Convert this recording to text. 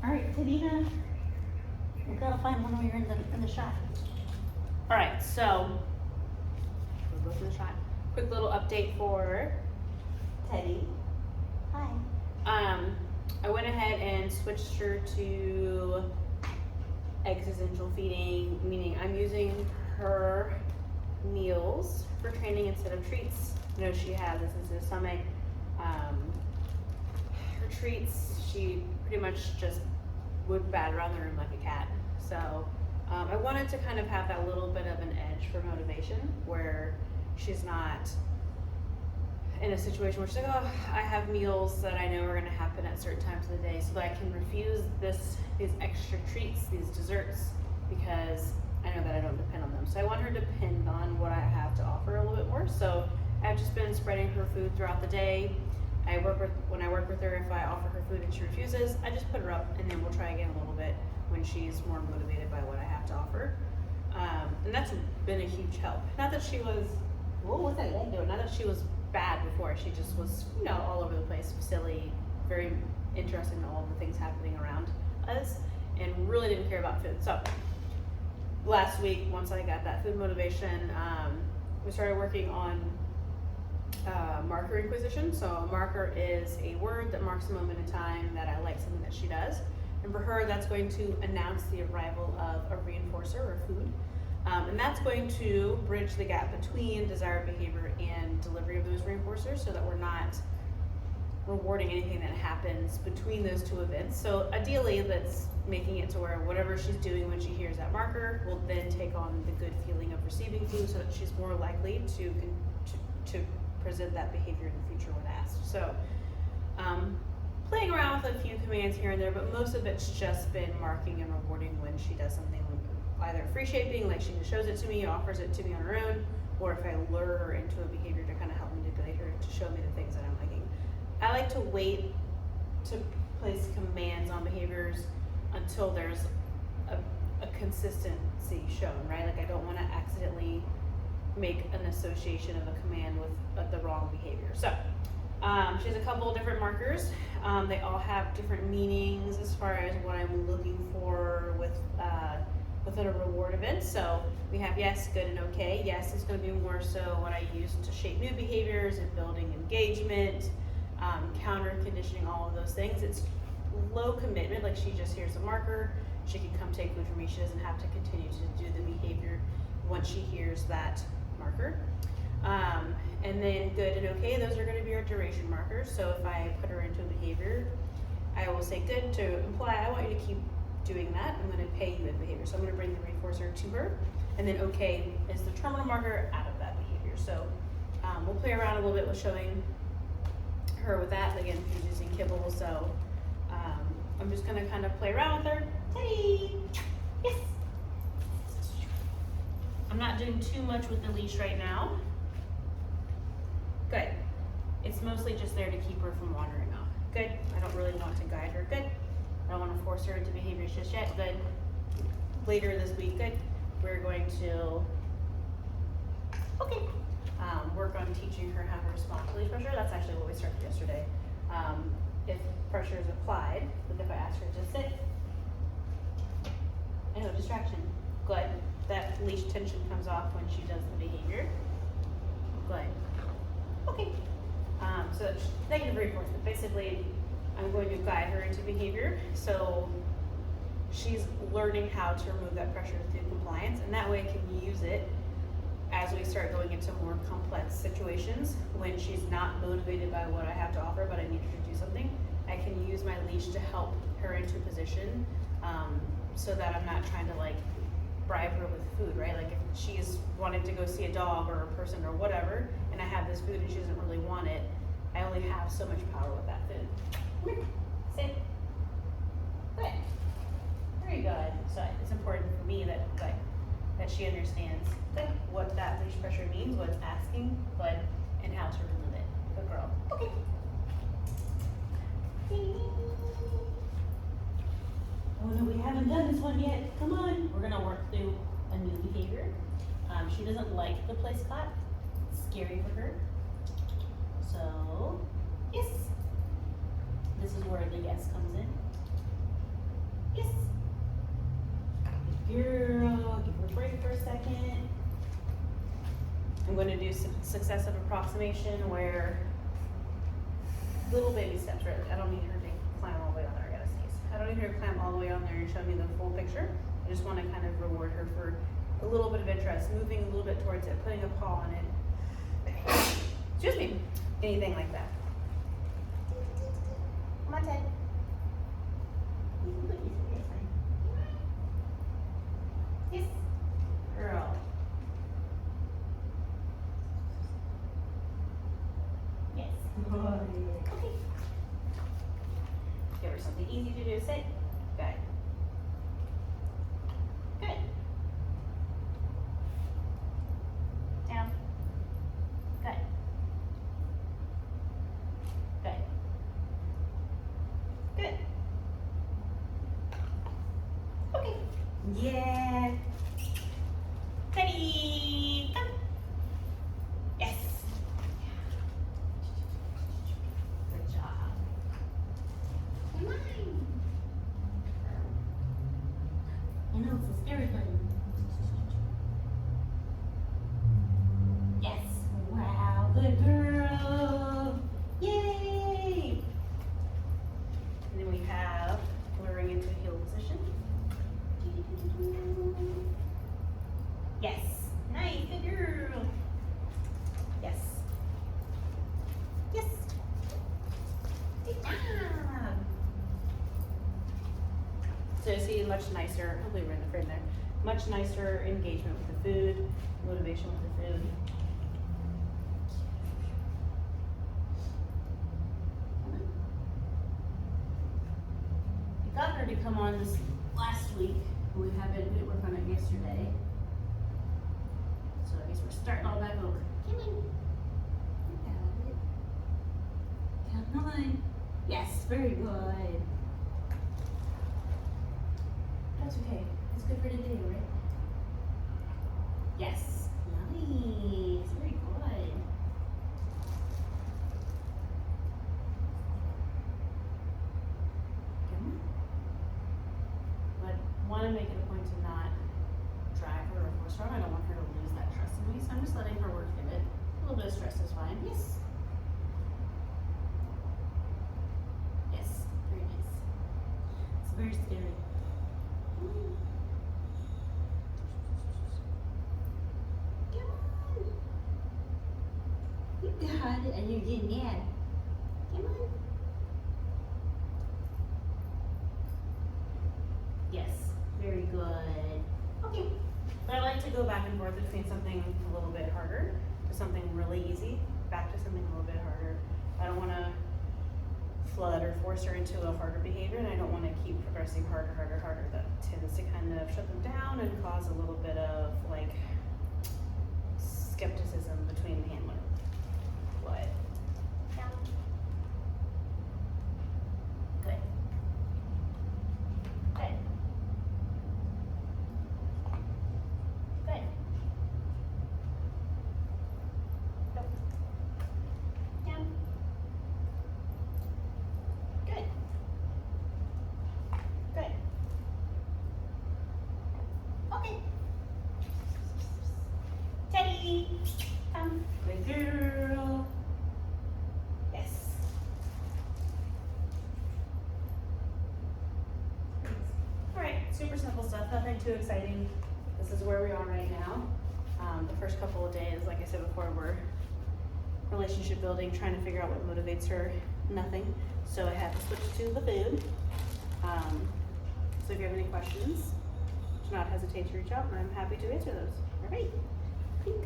All right, Tadina, we gotta find one when you're in the shot. All right, so we'll go through the shot. Quick little update for Teddy. Hi. I went ahead and switched her to existential feeding, meaning I'm using her meals for training instead of treats. You know, she has a sensitive stomach. Her treats, she pretty much just would bat around the room like a cat. So I wanted to kind of have that little bit of an edge for motivation where she's not in a situation where she's like, oh, I have meals that I know are gonna happen at certain times of the day, so that I can refuse these extra treats, these desserts, because I know that I don't depend on them. So I want her to depend on what I have to offer a little bit more. So I've just been spreading her food throughout the day. When I work with her, if I offer her food and she refuses, I just put her up and then we'll try again a little bit when she's more motivated by what I have to offer. And that's been a huge help. Not that she was, what's that leg doing? Not that she was bad before, she just was, you know, all over the place, silly, very interested in all the things happening around us, and really didn't care about food. So last week, once I got that food motivation, we started working on marker inquisition. So a marker is a word that marks a moment in time that I like something that she does. And for her, that's going to announce the arrival of a reinforcer or food. And that's going to bridge the gap between desired behavior and delivery of those reinforcers so that we're not rewarding anything that happens between those two events. So ideally, that's making it to where whatever she's doing when she hears that marker will then take on the good feeling of receiving food so that she's more likely to present that behavior in the future when asked. So playing around with a few commands here and there, but most of it's just been marking and rewarding when she does something, either free shaping, like she just shows it to me, offers it to me on her own, or if I lure her into a behavior to kind of help manipulate her to show me the things that I'm liking. I like to wait to place commands on behaviors until there's a consistency shown, right? Like I don't want to accidentally make an association of a command with the wrong behavior. So she has a couple of different markers. They all have different meanings as far as what I'm looking for within a reward event. So we have yes, good, and okay. Yes is going to be more so what I use to shape new behaviors and building engagement, counter conditioning, all of those things. It's low commitment, like she just hears a marker, she can come take food from me, she doesn't have to continue to do the behavior once she hears that marker. And then good and okay, those are going to be our duration markers. So if I put her into a behavior, I will say good to imply I want you to keep doing that. I'm going to pay you in behavior. So I'm going to bring the reinforcer to her. And then okay is the terminal marker out of that behavior. So we'll play around a little bit with showing her with that. Again, she's using kibble, so I'm just going to kind of play around with her. Teddy! Yes! I'm not doing too much with the leash right now. Good. It's mostly just there to keep her from wandering off. Good. I don't really want to guide her. Good. I don't want to force her into behaviors just yet. Good. Later this week, good. We're going to, work on teaching her how to respond to leash pressure. That's actually what we started yesterday. If pressure is applied, like if I ask her to sit, and no distraction. Good. That leash tension comes off when she does the behavior. Good. Okay. So it's negative reinforcement. Basically, I'm going to guide her into behavior. So she's learning how to remove that pressure through compliance, and that way I can use it as we start going into more complex situations when she's not motivated by what I have to offer, but I need her to do something. I can use my leash to help her into position so that I'm not trying to like bribe her with food, right? Like if she's wanting to go see a dog or a person or whatever, and I have this food and she doesn't really want it, I only have so much power with that food. Come here, sit. Good. Very good. So it's important for me that she understands what that leash pressure means, what it's asking, and how to remove it. Good girl. Okay. Oh no, we haven't done this one yet. Come on. We're gonna work through a new behavior. She doesn't like the place caught. It's scary for her. So, yes. This is where the yes comes in. Yes. Good girl. Give her a break for a second. I'm going to do some successive approximation where little baby steps, right? I don't need her to climb all the way on there. I gotta sneeze. I don't need her to climb all the way on there and show me the full picture. I just want to kind of reward her for a little bit of interest, moving a little bit towards it, putting a paw on it. Excuse me. Anything like that. Come on, Ted. You can put these in there, fine. Yes. Girl. Yes. Okay. Give her something easy to do. Sit. Good. Good. Down. Good. Good. Good. Okay. Yeah. Ready. Come. Yes. Good job. Come on. I know, it's a scary thing. Yes. Wow, good girl. Yay. And then we have lowering into a heel position. Yes. Nice, good girl. Yes. Yes. Good job. So you see much nicer, hopefully we're in the frame there, much nicer engagement with the food, motivation with the food. I got her to come on this last week. We didn't work on it yesterday. So I guess we're starting all back over. Come on. You got it. Come on. Yes, very good. That's okay. It's good for today, right? Yes. Nice. Very good. Come on. But want to make it a point to not drag her or force her. I don't want her to lose that trust in me, so I'm just letting her work through it. A little bit of stress is fine. Yes. Yes. Very nice. It's very scary. Come on. You got it, and you're getting mad. Come on. Yes, very good. Okay. But I like to go back and forth between something a little bit harder to something really easy, back to something a little bit harder. I don't want to flood or force her into a harder behavior, and I don't want to keep progressing harder. That tends to kind of shut them down and cause a little bit of like skepticism between the handler. What? Down. Good. Good. Good. Nope. Down. Good. Good. Okay. Teddy, come. Good girl. Yes. All right, super simple stuff, nothing too exciting. This is where we are right now. The first couple of days, like I said before, we're relationship building, trying to figure out what motivates her. Nothing. So I had to switch to the food. So if you have any questions, do not hesitate to reach out, and I'm happy to answer those. All right. Pink.